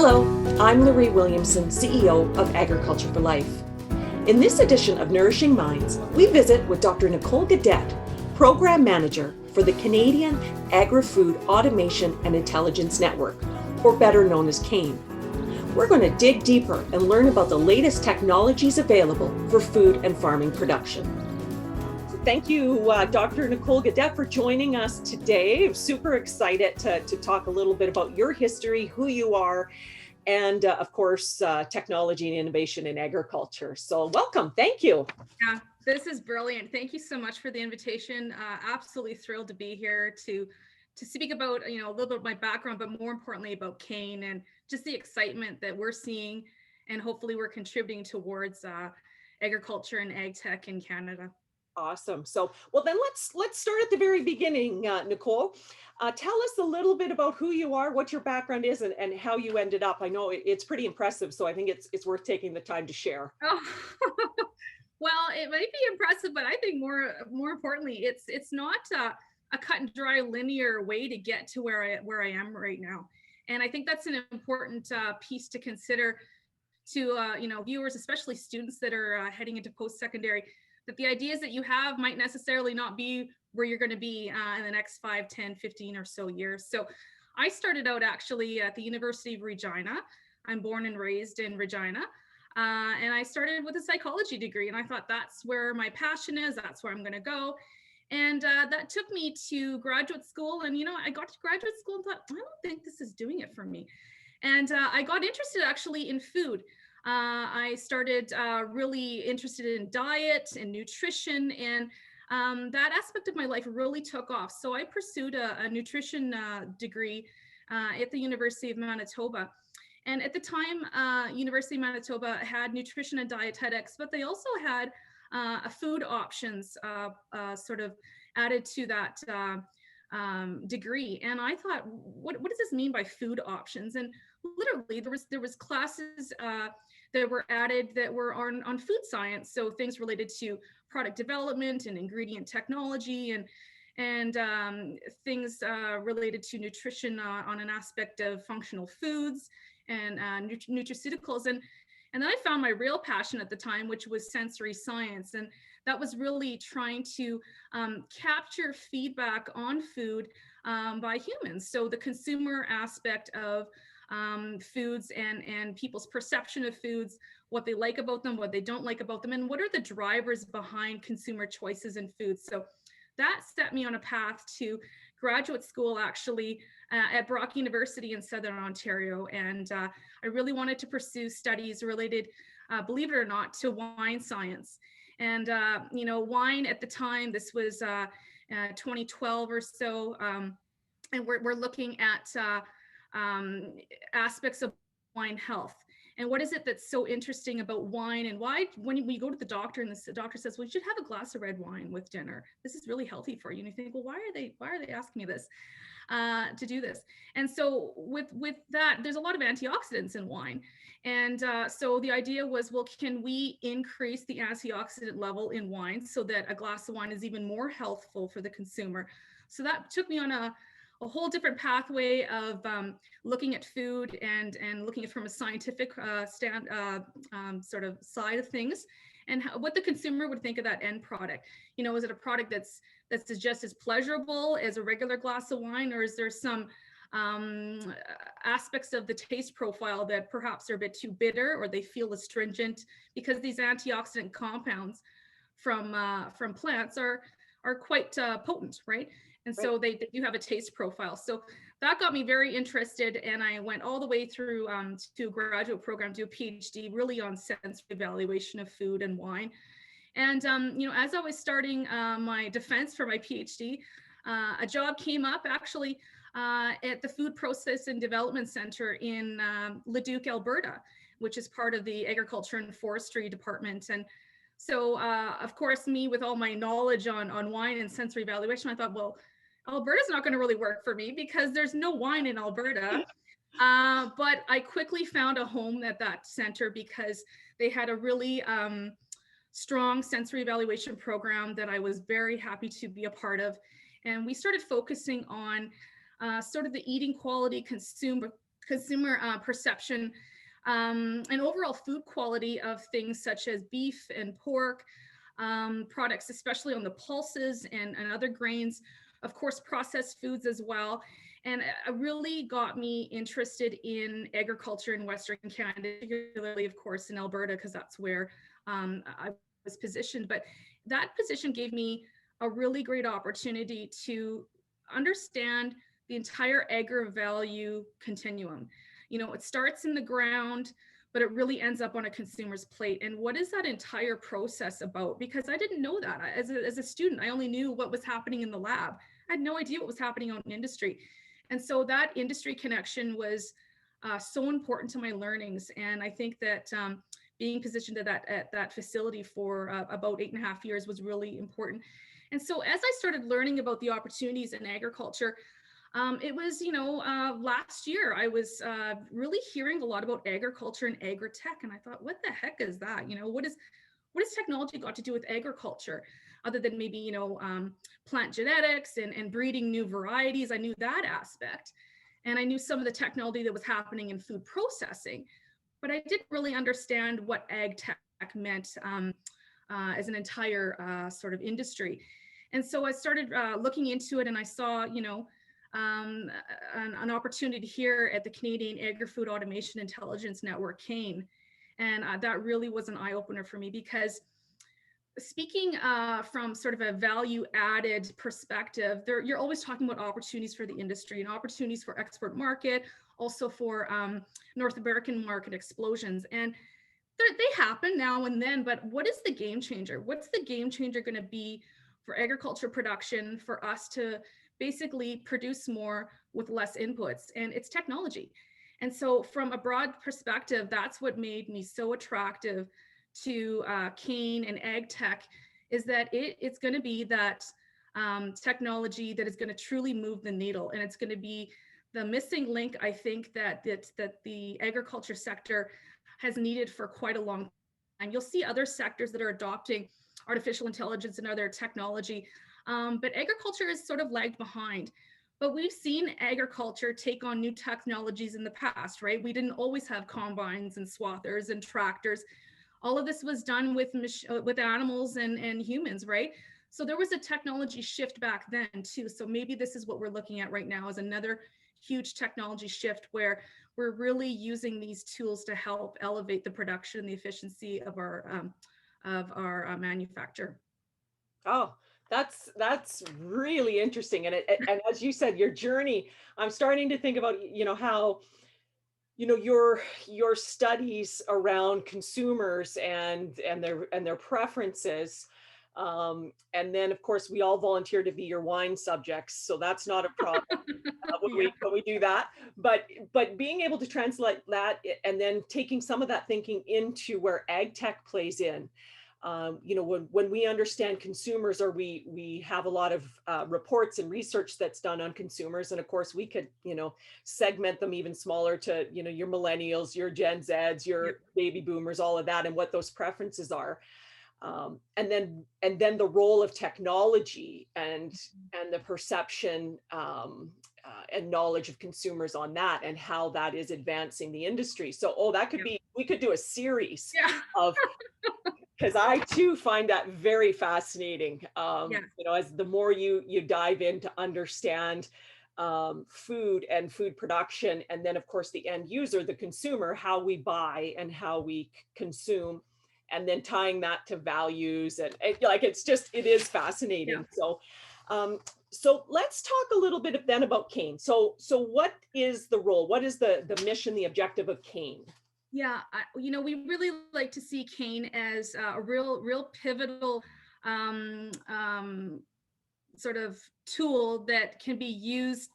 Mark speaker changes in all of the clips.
Speaker 1: Hello, I'm Loree Williamson, CEO of Agriculture for Life. In this edition of Nourishing Minds, we visit with Dr. Nicole Gaudette, Program Manager for the Canadian Agri-Food Automation and Intelligence Network, or better known as CAAIN. We're going to dig deeper and learn about the latest technologies available for food and farming production. Thank you, Dr. Nicole Gaudette, for joining us today. I'm super excited to talk a little bit about your history, who you are, and of course, technology and innovation in agriculture. So welcome. Thank you.
Speaker 2: Yeah, this is brilliant. Thank you so much for the invitation. Absolutely thrilled to be here to speak about, a little bit of my background, but more importantly about CAAIN and just the excitement that we're seeing, and hopefully we're contributing towards agriculture and ag tech in Canada.
Speaker 1: Awesome. So, well, then let's start at the very beginning, Nicole. Tell us a little bit about who you are, what your background is, and how you ended up. I know it's pretty impressive, so I think it's worth taking the time to share.
Speaker 2: Oh, well, it might be impressive, but I think more importantly, it's not a cut and dry linear way to get to where I am right now. And I think that's an important piece to consider to viewers, especially students that are heading into post-secondary, that the ideas that you have might necessarily not be where you're going to be in the next 5, 10, 15 or so years. So I started out actually at the University of Regina. I'm born and raised in Regina. And I started with a psychology degree, and I thought that's where my passion is, that's where I'm going to go. And that took me to graduate school. And, I got to graduate school and thought, I don't think this is doing it for me. And I got interested actually in food. I started really interested in diet and nutrition, and that aspect of my life really took off. So I pursued a nutrition degree at the University of Manitoba. And at the time, University of Manitoba had nutrition and dietetics, but they also had a food options sort of added to that degree. And I thought, what does this mean by food options? And literally there was classes that were added that were on food science. So things related to product development and ingredient technology and things related to nutrition on an aspect of functional foods and nutraceuticals. And then I found my real passion at the time, which was sensory science. And that was really trying to capture feedback on food by humans. So the consumer aspect of foods and people's perception of foods, what they like about them, what they don't like about them, and what are the drivers behind consumer choices in foods. So that set me on a path to graduate school actually at Brock University in Southern Ontario. And I really wanted to pursue studies related, believe it or not, to wine science. And, wine at the time, this was 2012 or so, and we're looking at aspects of wine health. And what is it that's so interesting about wine, and why when we go to the doctor and the doctor says, well, you should have a glass of red wine with dinner. This is really healthy for you. And you think, well, why are they asking me this to do this? And so with that, there's a lot of antioxidants in wine. And so the idea was, well, can we increase the antioxidant level in wine so that a glass of wine is even more healthful for the consumer? So that took me on a whole different pathway of looking at food and looking at it from a scientific sort of side of things, and what the consumer would think of that end product. Is it a product that's just as pleasurable as a regular glass of wine, or is there some aspects of the taste profile that perhaps are a bit too bitter, or they feel astringent, because these antioxidant compounds from plants are quite potent, right? And so they do have a taste profile. So that got me very interested, and I went all the way through to a graduate program, to a PhD, really on sensory evaluation of food and wine. And as I was starting my defense for my PhD, a job came up actually at the Food Process and Development Center in Leduc, Alberta, which is part of the Agriculture and Forestry Department. And so, of course, me with all my knowledge on wine and sensory evaluation, I thought, well, Alberta's not going to really work for me because there's no wine in Alberta. But I quickly found a home at that center because they had a really strong sensory evaluation program that I was very happy to be a part of. And we started focusing on sort of the eating quality, consumer perception, and overall food quality of things such as beef and pork, products, especially on the pulses and other grains, of course, processed foods as well. And it really got me interested in agriculture in Western Canada, particularly, of course, in Alberta, because that's where I was positioned. But that position gave me a really great opportunity to understand the entire agri-value continuum. You know, it starts in the ground, but it really ends up on a consumer's plate. And what is that entire process about? Because I didn't know that. As a student, I only knew what was happening in the lab. I had no idea what was happening out in industry. And so that industry connection was so important to my learnings. And I think that being positioned at that facility for about 8.5 years was really important. And so as I started learning about the opportunities in agriculture, it was, last year I was really hearing a lot about agriculture and agri-tech. And I thought, what the heck is that? What has technology got to do with agriculture other than maybe, plant genetics and breeding new varieties? I knew that aspect. And I knew some of the technology that was happening in food processing, but I didn't really understand what ag tech meant as an entire sort of industry. And so I started looking into it, and I saw, an opportunity here at the Canadian Agri-Food Automation Intelligence Network, CAAIN. And that really was an eye-opener for me, because speaking from sort of a value-added perspective, you're always talking about opportunities for the industry and opportunities for export market, also for North American market explosions. And they happen now and then, but what is the game changer? What's the game changer going to be for agriculture production, for us to basically produce more with less inputs? And it's technology. And so from a broad perspective, that's what made me so attractive to CAAIN and ag tech, is that it's going to be that technology that is going to truly move the needle. And it's going to be the missing link, I think, that the agriculture sector has needed for quite a long time. You'll see other sectors that are adopting artificial intelligence and other technology, but agriculture is sort of lagged behind. But we've seen agriculture take on new technologies in the past, right? We didn't always have combines and swathers and tractors. All of this was done with animals and humans, right? So there was a technology shift back then too. So maybe this is what we're looking at right now, is another huge technology shift where we're really using these tools to help elevate the production and the efficiency of our manufacture.
Speaker 1: Oh, that's really interesting. And as you said, your journey, I'm starting to think about, how, your studies around consumers and their preferences. And then of course we all volunteer to be your wine subjects, so that's not a problem when we do that. But being able to translate that and then taking some of that thinking into where ag tech plays in. When we understand consumers, or we have a lot of reports and research that's done on consumers, and of course we could segment them even smaller to your millennials, your Gen Zs, your baby boomers, all of that, and what those preferences are. And then the role of technology and the perception and knowledge of consumers on that, and how that is advancing the industry. So, that could be, we could do a series of, because I too find that very fascinating. As the more you dive in to understand food and food production, and then of course the end user, the consumer, how we buy and how we consume, and then tying that to values, and it is fascinating. So let's talk a little bit then about CAAIN. So what is the role? What is the mission, the objective of CAAIN?
Speaker 2: Yeah, we really like to see CAAIN as a real pivotal sort of tool that can be used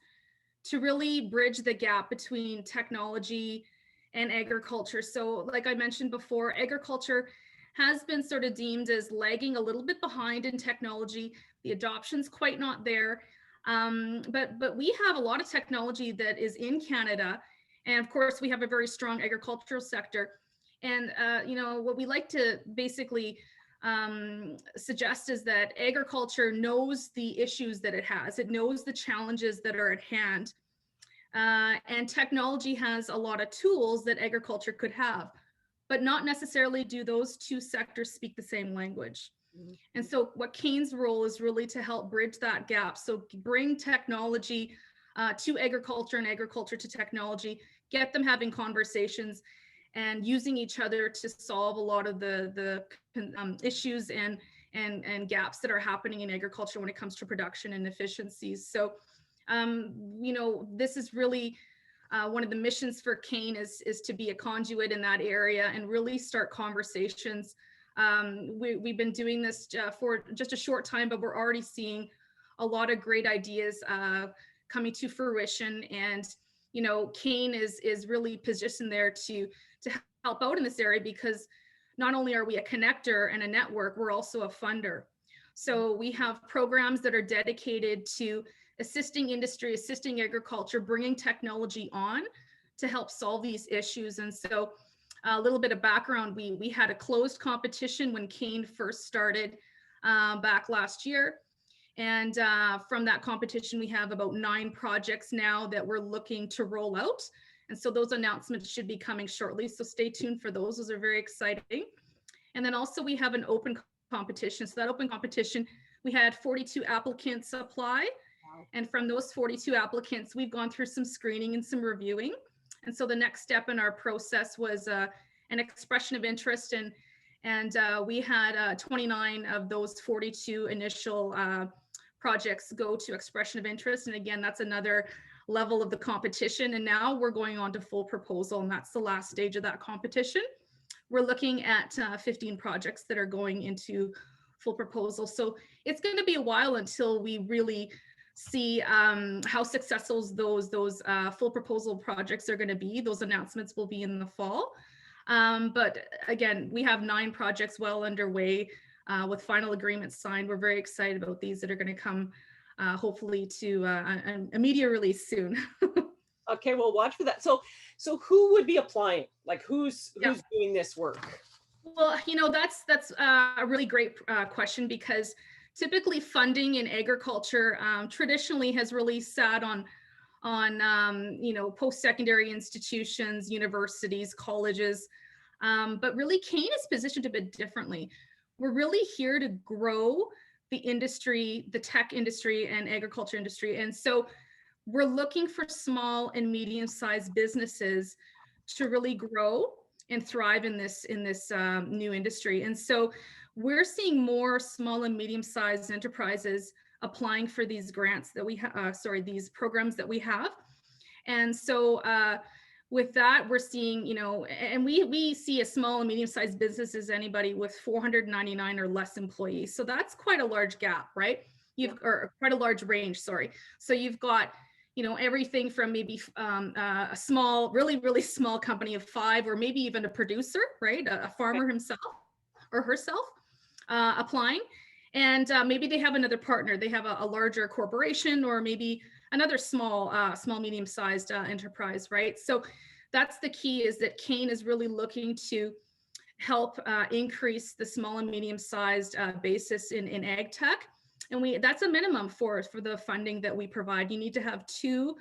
Speaker 2: to really bridge the gap between technology and agriculture. So like I mentioned before, agriculture has been sort of deemed as lagging a little bit behind in technology. The adoption's quite not there. But we have a lot of technology that is in Canada. And of course, we have a very strong agricultural sector. And, what we like to basically suggest is that agriculture knows the issues that it has. It knows the challenges that are at hand. And technology has a lot of tools that agriculture could have, but not necessarily do those two sectors speak the same language. And so what CAAIN's role is really to help bridge that gap. So bring technology to agriculture and agriculture to technology, get them having conversations and using each other to solve a lot of the issues and gaps that are happening in agriculture when it comes to production and efficiencies. So, you know, this is really one of the missions for CAAIN is to be a conduit in that area and really start conversations. We've been doing this for just a short time, but we're already seeing a lot of great ideas coming to fruition. And, you know, CAAIN is really positioned there to help out in this area, because not only are we a connector and a network, we're also a funder. So we have programs that are dedicated to assisting industry, assisting agriculture, bringing technology on to help solve these issues. And so a little bit of background, we had a closed competition when CAAIN first started back last year. And from that competition, we have about 9 projects now that we're looking to roll out. And so those announcements should be coming shortly. So stay tuned for those. Those are very exciting. And then also we have an open competition. So that open competition, we had 42 applicants apply. Wow. And from those 42 applicants, we've gone through some screening and some reviewing. And so the next step in our process was an expression of interest. And we had 29 of those 42 initial projects go to expression of interest. And again, that's another level of the competition. And now we're going on to full proposal, and that's the last stage of that competition. We're looking at 15 projects that are going into full proposal. So it's going to be a while until we really see how successful those full proposal projects are going to be. Those announcements will be in the fall. But again, we have 9 projects well underway with final agreements signed. We're very excited about these that are going to come hopefully to a media release soon.
Speaker 1: Okay, well, watch for that. So who would be applying? Like who's doing this work?
Speaker 2: Well, you know, that's a really great question, because typically funding in agriculture traditionally has really sat on you know, post-secondary institutions, universities, colleges, but really CAAIN is positioned a bit differently. We're really here to grow the industry, the tech industry and agriculture industry. And so we're looking for small and medium-sized businesses to really grow and thrive in this new industry. And so we're seeing more small and medium-sized enterprises applying for these grants that we have, these programs that we have. And so with that, we're seeing, you know, and we see a small and medium-sized business as anybody with 499 or less employees. So that's quite a large gap, right? Or quite a large range, sorry. So you've got, you know, everything from maybe a small, really small company of 5, or maybe even a producer, right? A farmer himself or herself applying. And maybe they have another partner. They have a larger corporation, or maybe another small, medium-sized enterprise, right? So that's the key, is that CAAIN is really looking to help increase the small and medium-sized basis in ag tech. And that's a minimum for the funding that we provide. You need to have 2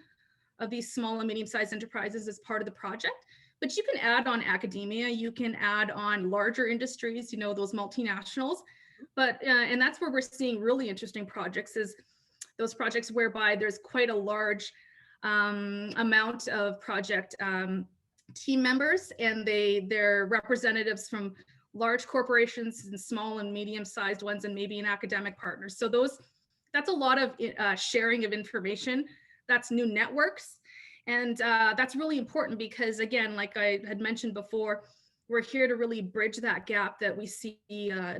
Speaker 2: of these small and medium-sized enterprises as part of the project, but you can add on academia, you can add on larger industries, you know, those multinationals. But, and that's where we're seeing really interesting projects, is those projects whereby there's quite a large amount of project team members, and they're representatives from large corporations and small and medium-sized ones, and maybe an academic partner. So that's a lot of sharing of information. That's new networks. And that's really important, because again, like I had mentioned before, we're here to really bridge that gap that we see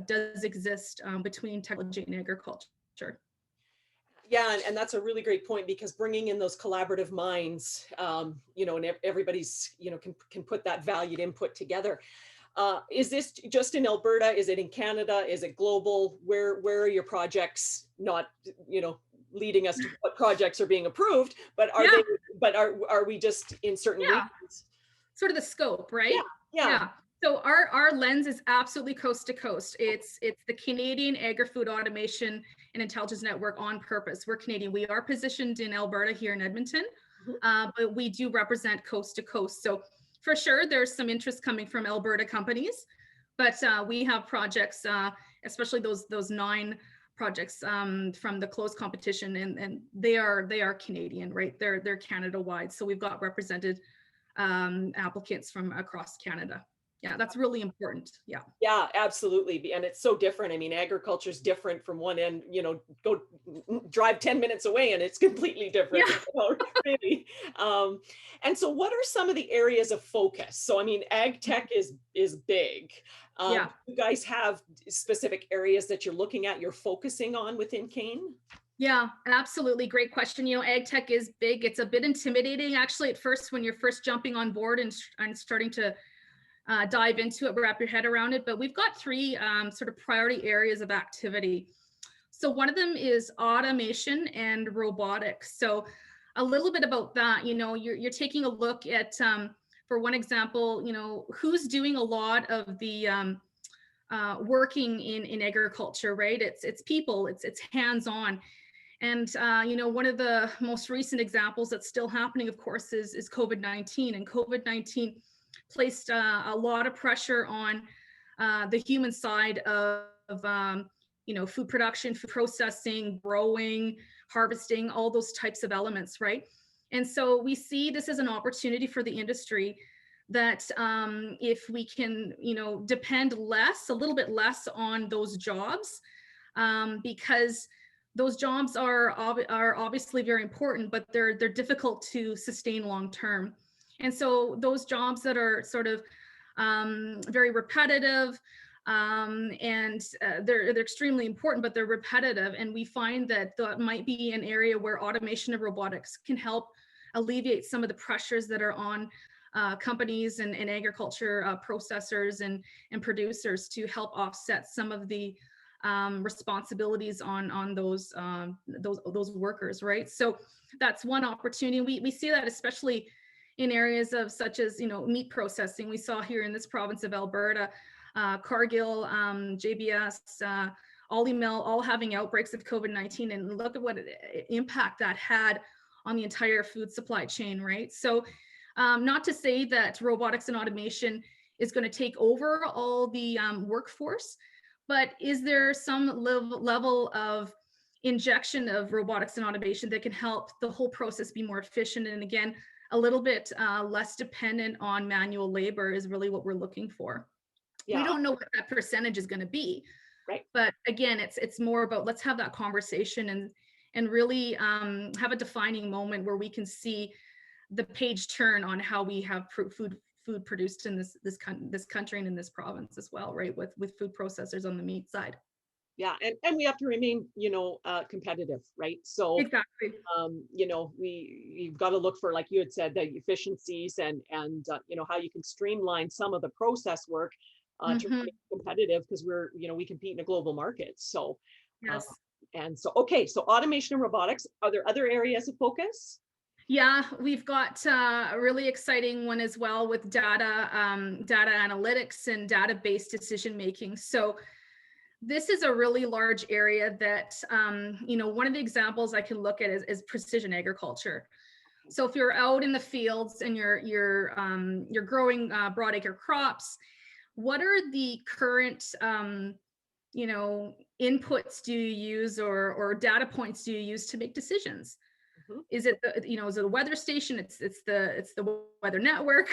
Speaker 2: does exist between technology and agriculture.
Speaker 1: Yeah, and that's a really great point, because bringing in those collaborative minds, you know, and everybody's, you know, can put that valued input together. Is this just in Alberta? Is it in Canada? Is it global? Where are your projects? Not, you know, leading us to what projects are being approved, but are they? But are we just in certain regions?
Speaker 2: Sort of the scope, right?
Speaker 1: Yeah.
Speaker 2: So our lens is absolutely coast to coast. It's the Canadian Agri-Food Automation and Intelligence Network on purpose. We're Canadian. We are positioned in Alberta here in Edmonton,
Speaker 1: Mhm.
Speaker 2: but we do represent coast to coast. So for sure, there's some interest coming from Alberta companies, but we have projects, especially those 9 projects from the closed competition, and they are Canadian, right? They're Canada wide. So we've got represented applicants from across Canada. Yeah, that's really important. Yeah.
Speaker 1: Yeah, absolutely. And it's so different. I mean, agriculture is different from one end, go drive 10 minutes away and it's completely different,
Speaker 2: Yeah.
Speaker 1: really. Um, and so what are some of the areas of focus? So, I mean, ag tech is big.
Speaker 2: Yeah.
Speaker 1: You guys have specific areas that you're looking at, you're focusing on within CAAIN?
Speaker 2: Yeah, absolutely. Great question. Ag tech is big. It's a bit intimidating actually at first when you're first jumping on board and starting to dive into it, wrap your head around it. But we've got 3 sort of priority areas of activity. So one of them is automation and robotics. So a little bit about that, you're taking a look at, for one example, who's doing a lot of the working in agriculture, right? It's people, it's hands-on. And one of the most recent examples that's still happening, of course, is COVID-19. And COVID-19 placed a lot of pressure on the human side of food production, food processing, growing, harvesting, all those types of elements, right? And so we see this as an opportunity for the industry that if we can, depend a little bit less on those jobs, because those jobs are obviously very important, but they're difficult to sustain long term. And so those jobs that are sort of very repetitive, and they're extremely important, but they're repetitive. And we find that that might be an area where automation and robotics can help alleviate some of the pressures that are on companies and agriculture processors and producers to help offset some of the responsibilities on those workers, right? So that's one opportunity. We see that especially in areas of such as meat processing. We saw here in this province of Alberta, Cargill, JBS, Ollie Mill, all having outbreaks of COVID-19, and look at what impact that had on the entire food supply chain, right? So not to say that robotics and automation is going to take over all the workforce, but is there some level of injection of robotics and automation that can help the whole process be more efficient? And again, a little bit less dependent on manual labor is really what we're looking for. We
Speaker 1: Yeah,
Speaker 2: don't know what that percentage is going to be,
Speaker 1: right.
Speaker 2: but again, it's more about let's have that conversation and really have a defining moment where we can see the page turn on how we have food produced in this country and in this province as well, right? With food processors on the meat side.
Speaker 1: Yeah, and we have to remain, competitive, right? So,
Speaker 2: Exactly.
Speaker 1: you've got to look for, like you had said, the efficiencies and how you can streamline some of the process work to
Speaker 2: Hmm.
Speaker 1: remain competitive because we compete in a global market. So, uh,
Speaker 2: Yes.
Speaker 1: and so, okay, so automation and robotics. Are there other areas of focus?
Speaker 2: Yeah, we've got a really exciting one as well with data analytics and data-based decision making. So this is a really large area that, one of the examples I can look at is precision agriculture. So if you're out in the fields and you're growing broadacre crops, what are the current inputs do you use or data points do you use to make decisions?
Speaker 1: Mhm.
Speaker 2: Is it is it a weather station? It's the weather network.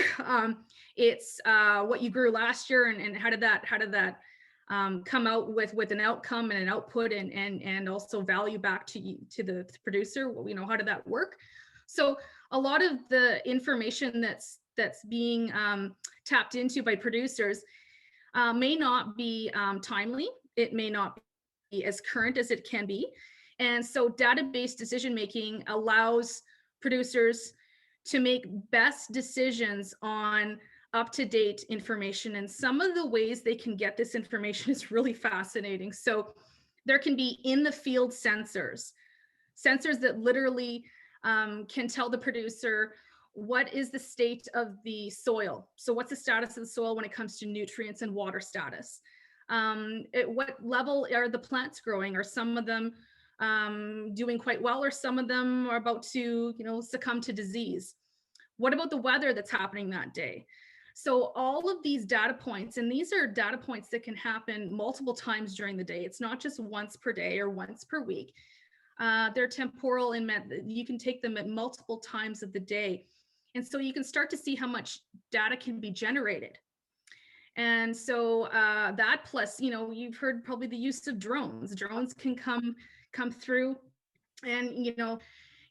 Speaker 2: It's what you grew last year and how did that come out with an outcome and an output and also value back to you, to the producer? How did that work? So a lot of the information that's being tapped into by producers may not be timely. It may not be as current as it can be. And so data-based decision making allows producers to make best decisions on up-to-date information. And some of the ways they can get this information is really fascinating. So there can be in the field sensors that literally can tell the producer what is the state of the soil. So what's the status of the soil when it comes to nutrients and water status? At what level are the plants growing? Are some of them doing quite well, or some of them are about to, succumb to disease. What about the weather that's happening that day? So all of these data points, and these are data points that can happen multiple times during the day. It's not just once per day or once per week. They're temporal in that you can take them at multiple times of the day. And so you can start to see how much data can be generated. And so that plus, you've heard probably the use of drones. Drones can come through, and,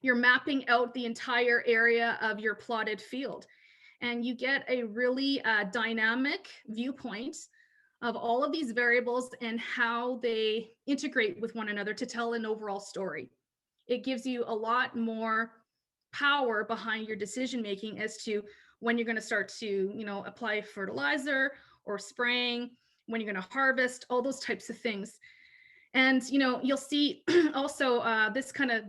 Speaker 2: you're mapping out the entire area of your plotted field. And you get a really dynamic viewpoint of all of these variables and how they integrate with one another to tell an overall story. It gives you a lot more power behind your decision making as to when you're going to start to, apply fertilizer or spraying, when you're going to harvest, all those types of things. And, you'll see also this kind of,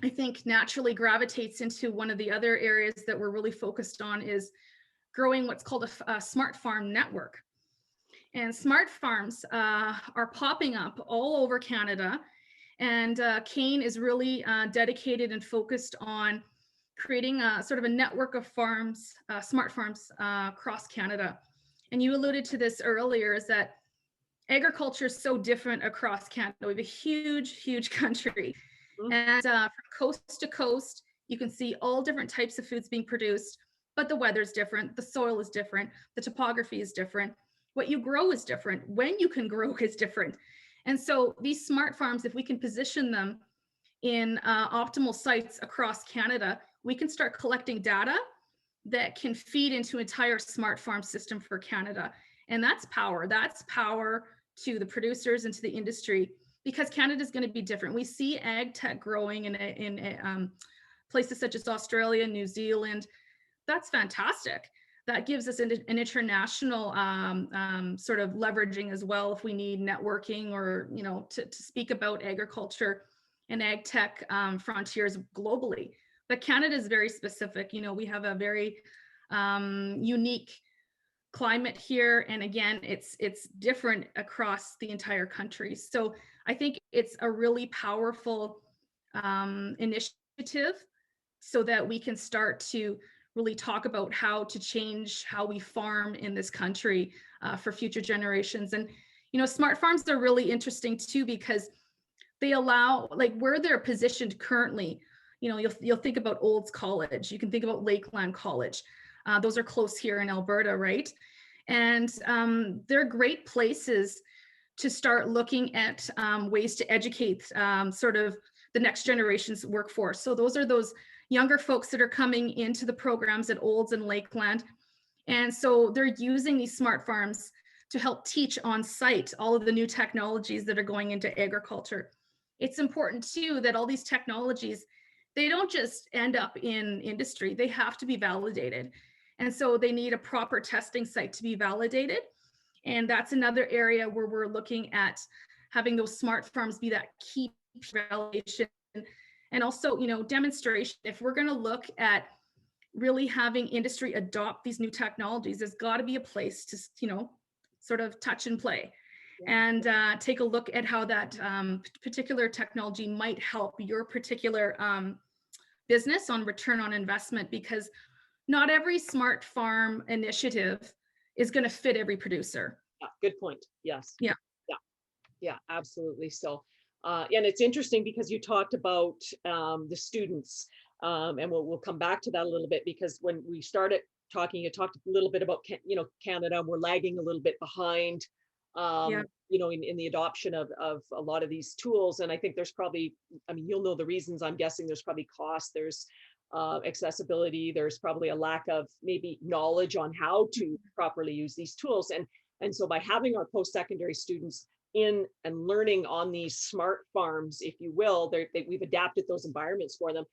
Speaker 2: I think, naturally gravitates into one of the other areas that we're really focused on, is growing what's called a smart farm network. And smart farms are popping up all over Canada. And CAAIN is really dedicated and focused on creating a sort of a network of farms, smart farms across Canada. And you alluded to this earlier, is that agriculture is so different across Canada. We have a huge, huge country. And from coast to coast, you can see all different types of foods being produced, but the weather's different, the soil is different, the topography is different, what you grow is different, when you can grow is different. And so these smart farms, if we can position them in optimal sites across Canada, we can start collecting data that can feed into entire smart farm system for Canada. And that's power to the producers and to the industry, because Canada is going to be different. We see ag tech growing in places such as Australia, New Zealand. That's fantastic. That gives us an international sort of leveraging as well, if we need networking or, to speak about agriculture and ag tech frontiers globally. But Canada is very specific. We have a very unique climate here. And again, it's different across the entire country. So I think it's a really powerful initiative, so that we can start to really talk about how to change how we farm in this country for future generations. And, smart farms are really interesting too, because they allow, like, where they're positioned currently, you'll think about Olds College, you can think about Lakeland College. Those are close here in Alberta, right? And they're great places to start looking at ways to educate sort of the next generation's workforce. So those are those younger folks that are coming into the programs at Olds and Lakeland. And so they're using these smart farms to help teach on site all of the new technologies that are going into agriculture. It's important too that all these technologies, they don't just end up in industry, they have to be validated. And so they need a proper testing site to be validated. And that's another area where we're looking at having those smart farms be that key validation, and also, demonstration. If we're going to look at really having industry adopt these new technologies, there's got to be a place to, sort of touch and play, and take a look at how that particular technology might help your particular business on return on investment, because not every smart farm initiative is going to fit every producer.
Speaker 1: Yeah, good point. Yes. Yeah, absolutely. So, and it's interesting because you talked about the students, and we'll come back to that a little bit, because when we started talking, you talked a little bit about, Canada, we're lagging a little bit behind, in the adoption of a lot of these tools. And I think there's probably, you'll know the reasons. I'm guessing there's probably cost, there's accessibility, there's probably a lack of maybe knowledge on how to properly use these tools. And so by having our post-secondary students in and learning on these smart farms, if you will, we've adapted those environments for them.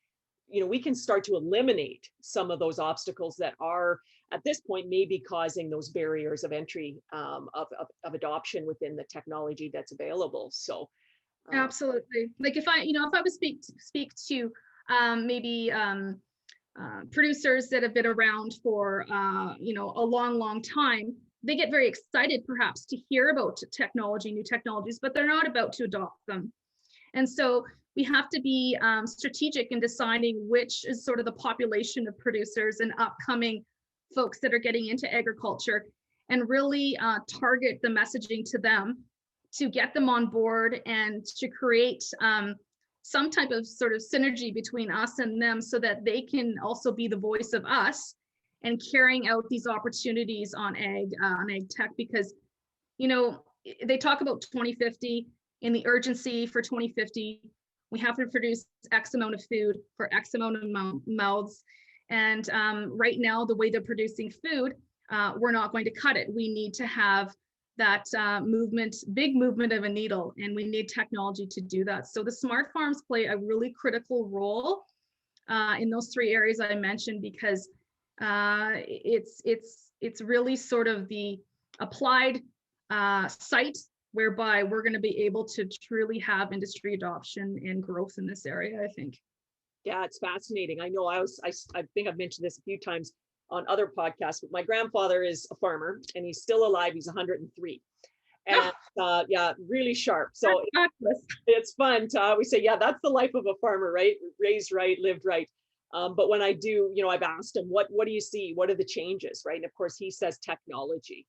Speaker 1: We can start to eliminate some of those obstacles that are at this point maybe causing those barriers of entry of adoption within the technology that's available. So
Speaker 2: absolutely. Like if I would speak to maybe producers that have been around for a long time, they get very excited perhaps to hear about technology, new technologies, but they're not about to adopt them. And so we have to be strategic in deciding which is sort of the population of producers and upcoming folks that are getting into agriculture, and really target the messaging to them to get them on board and to create some type of sort of synergy between us and them so that they can also be the voice of us and carrying out these opportunities on ag tech. Because, you know, they talk about 2050 and the urgency for 2050. We have to produce X amount of food for X amount of mouths. And right now, the way they're producing food, we're not going to cut it. We need to have that big movement of a needle, and we need technology to do that. So the smart farms play a really critical role in those three areas I mentioned, because it's really sort of the applied site whereby we're going to be able to truly have industry adoption and growth in this area, I think.
Speaker 1: Yeah, it's fascinating. I know I think I've mentioned this a few times on other podcasts, but my grandfather is a farmer and he's still alive. He's 103. And yeah, really sharp. So it's fun to always say, yeah, that's the life of a farmer, right? Raised right, lived right. But when I do, you know, I've asked him, what do you see? What are the changes, right? And of course, he says technology.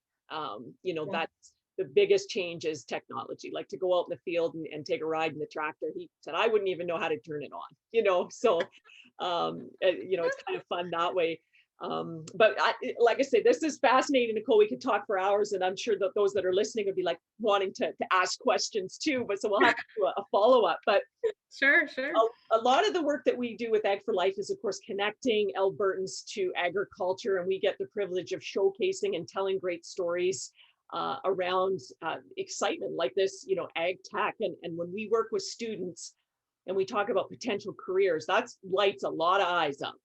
Speaker 1: You know, that's the biggest change is technology. Like to go out in the field and take a ride in the tractor. He said, I wouldn't even know how to turn it on, you know? So, you know, it's kind of fun that way. But like I say, this is fascinating, Nicole. We could talk for hours, and I'm sure that those that are listening would be like wanting to ask questions too. But so we'll have to do a follow-up. But
Speaker 2: sure.
Speaker 1: A lot of the work that we do with Ag for Life is, of course, connecting Albertans to agriculture, and we get the privilege of showcasing and telling great stories around excitement like this, you know, ag tech. And when we work with students and we talk about potential careers, that's lights a lot of eyes up.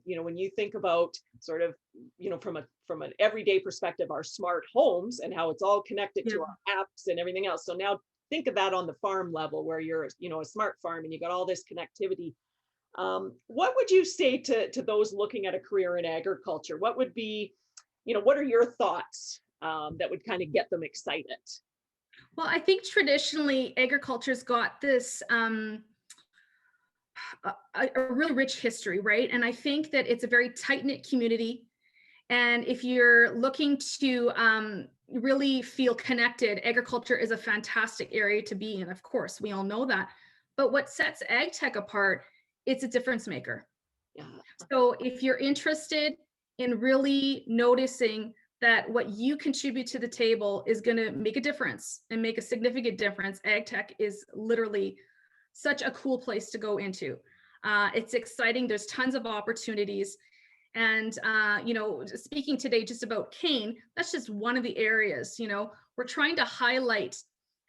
Speaker 1: You know, when you think about sort of, you know, from an everyday perspective, our smart homes and how it's all connected to our apps and everything else. So now think of that on the farm level where you're, you know, a smart farm and you got all this connectivity. What would you say to those looking at a career in agriculture? What would be, you know, what are your thoughts that would kind of get them excited?
Speaker 2: Well, I think traditionally agriculture's got this a really rich history, right? And I think that it's a very tight-knit community. And if you're looking to really feel connected, agriculture is a fantastic area to be in. Of course, we all know that. But what sets ag tech apart, it's a difference maker. Yeah. So if you're interested in really noticing that what you contribute to the table is going to make a difference and make a significant difference, ag tech is literally such a cool place to go into. It's exciting. There's tons of opportunities. And, you know, speaking today just about CAAIN, that's just one of the areas. You know, we're trying to highlight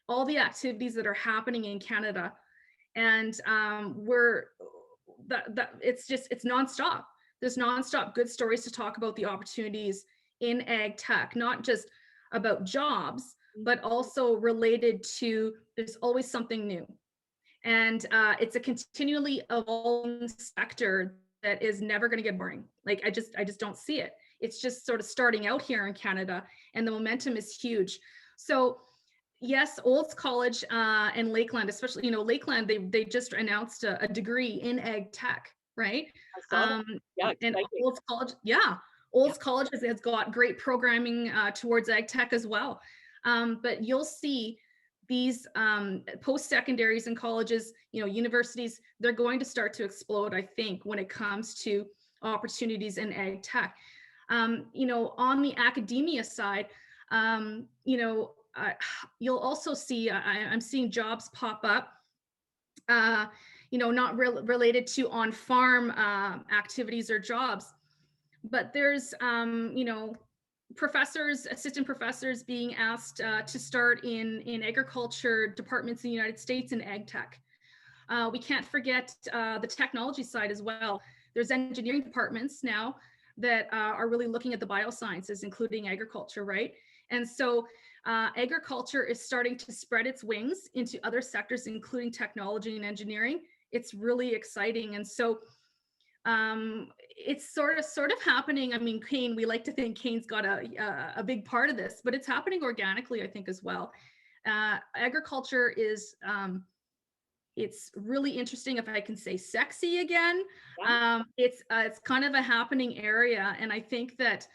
Speaker 2: all the activities that are happening in Canada. And it's nonstop. There's nonstop good stories to talk about the opportunities in ag tech, not just about jobs, but also related to there's always something new. And it's a continually evolving sector that is never going to get boring. Like I just don't see it. It's just sort of starting out here in Canada, and the momentum is huge. So yes, Olds College and Lakeland, especially, you know, Lakeland, they just announced a degree in ag tech, right? Yeah, and Olds College, Olds College has got great programming towards ag tech as well. But you'll see these post-secondaries and colleges, you know, universities, they're going to start to explode, I think, when it comes to opportunities in ag tech. You know, on the academia side, you know, you'll also see, I'm seeing jobs pop up, you know, not related to on-farm activities or jobs, but there's, you know, professors, assistant professors being asked to start in agriculture departments in the United States in ag tech. We can't forget the technology side as well. There's engineering departments now that are really looking at the biosciences, including agriculture, right? And so agriculture is starting to spread its wings into other sectors, including technology and engineering. It's really exciting. And so it's sort of happening. I mean, CAAIN, we like to think CAAIN's got a big part of this, but it's happening organically, I think, as well. Agriculture is It's really interesting, if I can say sexy again.
Speaker 1: Yeah.
Speaker 2: It's kind of a happening area. And I think that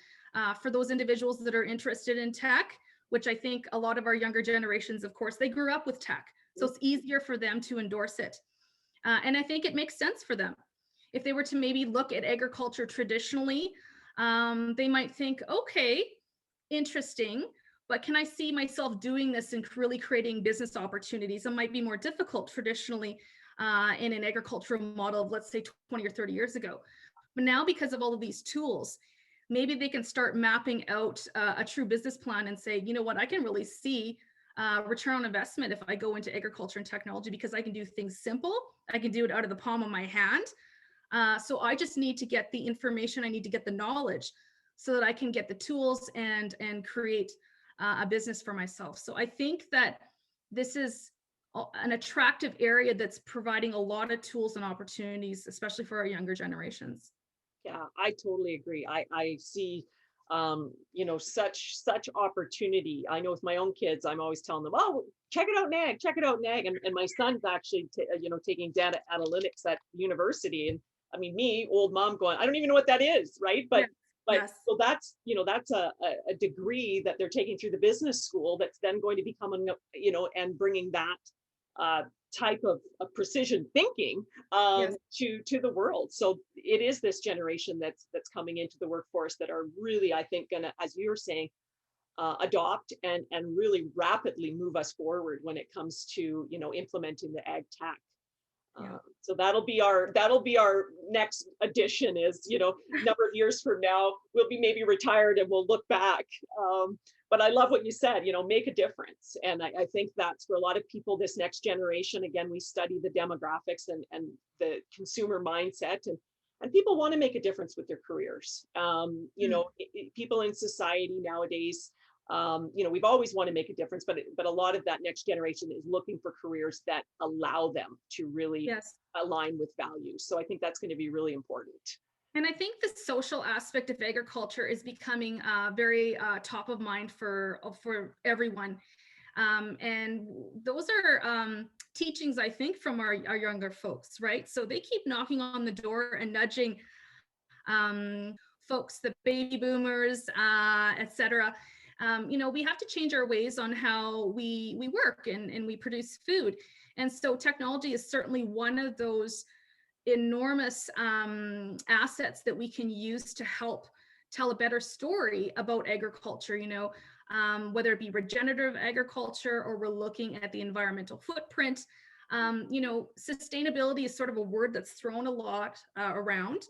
Speaker 2: for those individuals that are interested in tech, which I think a lot of our younger generations, of course, they grew up with tech. So it's easier for them to endorse it. And I think it makes sense for them. If they were to maybe look at agriculture traditionally, they might think, okay, interesting, but can I see myself doing this and really creating business opportunities? It might be more difficult traditionally in an agricultural model of, let's say, 20 or 30 years ago. But now, because of all of these tools, maybe they can start mapping out a true business plan and say, you know what, I can really see return on investment if I go into agriculture and technology, because I can do things simple. I can do it out of the palm of my hand. So I just need to get the information. I need to get the knowledge so that I can get the tools and create a business for myself. So I think that this is an attractive area that's providing a lot of tools and opportunities, especially for our younger generations.
Speaker 1: Yeah, I totally agree. I see, such opportunity. I know with my own kids, I'm always telling them, oh, check it out, NAG, check it out, NAG. And my son's actually, taking data analytics at university. And I mean, me, old mom, going, I don't even know what that is, right? But
Speaker 2: Yes.
Speaker 1: but
Speaker 2: Yes.
Speaker 1: so that's a degree that they're taking through the business school that's then going to become, and bringing that type of precision thinking
Speaker 2: Yes.
Speaker 1: to the world. So it is this generation that's coming into the workforce that are really, I think, gonna, as you were saying, adopt and really rapidly move us forward when it comes to implementing the ag tech.
Speaker 2: Yeah.
Speaker 1: So that'll be our next addition. Is number of years from now we'll be maybe retired and we'll look back. But I love what you said. Make a difference, and I think that's for a lot of people. This next generation, again, we study the demographics and the consumer mindset, and people want to make a difference with their careers. People in society nowadays. We've always want to make a difference, but a lot of that next generation is looking for careers that allow them to really
Speaker 2: Yes.
Speaker 1: align with values. So I think that's going to be really important.
Speaker 2: And I think the social aspect of agriculture is becoming very top of mind for everyone. And those are teachings, I think, from our younger folks, right? So they keep knocking on the door and nudging folks, the baby boomers, et cetera. We have to change our ways on how we work and we produce food. And so technology is certainly one of those enormous assets that we can use to help tell a better story about agriculture, whether it be regenerative agriculture or we're looking at the environmental footprint. Sustainability is sort of a word that's thrown a lot around.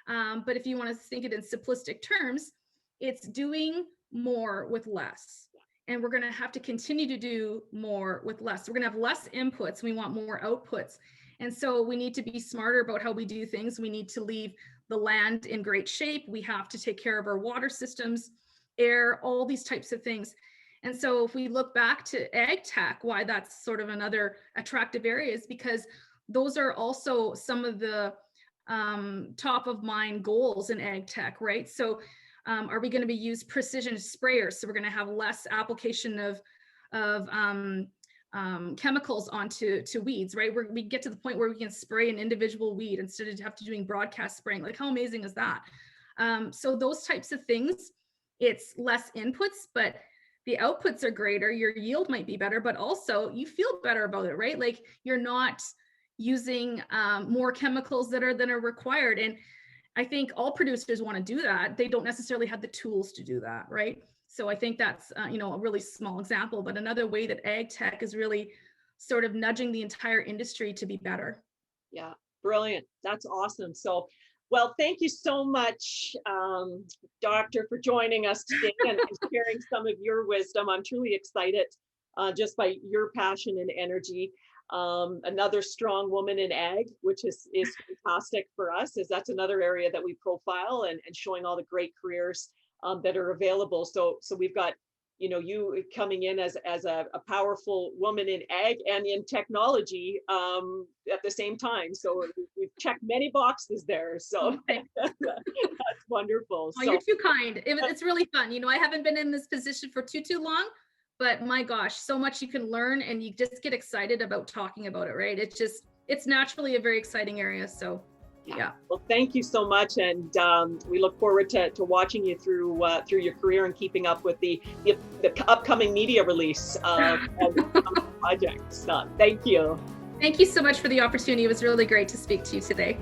Speaker 2: But if you want to think it in simplistic terms, it's doing more with less. And we're going to have to continue to do more with less. We're going to have less inputs. We want more outputs. And so we need to be smarter about how we do things. We need to leave the land in great shape. We have to take care of our water systems, air, all these types of things. And so if we look back to ag tech, why that's sort of another attractive area is because those are also some of the top of mind goals in ag tech, right? So are we going to be use precision sprayers? So we're going to have less application of chemicals onto weeds, right? We get to the point where we can spray an individual weed instead of have to doing broadcast spraying. Like, how amazing is that? So those types of things, it's less inputs, but the outputs are greater. Your yield might be better, but also you feel better about it, right? Like you're not using more chemicals that are required. And I think all producers want to do that. They don't necessarily have the tools to do that, right? So I think that's a really small example, but another way that ag tech is really sort of nudging the entire industry to be better.
Speaker 1: Yeah, brilliant. That's awesome. So, well, thank you so much, Doctor, for joining us today and sharing some of your wisdom. I'm truly excited just by your passion and energy. Another strong woman in ag, which is fantastic for us, as that's another area that we profile and showing all the great careers that are available. So we've got, you coming in as a powerful woman in ag and in technology at the same time. So we've checked many boxes there. So that's wonderful.
Speaker 2: Oh, you're too kind. It's really fun. I haven't been in this position for too long, but my gosh, so much you can learn, and you just get excited about talking about it, right? It's naturally a very exciting area. So yeah.
Speaker 1: Well, thank you so much, and we look forward to watching you through your career and keeping up with the upcoming media release of projects. Thank you.
Speaker 2: Thank you so much for the opportunity. It was really great to speak to you today.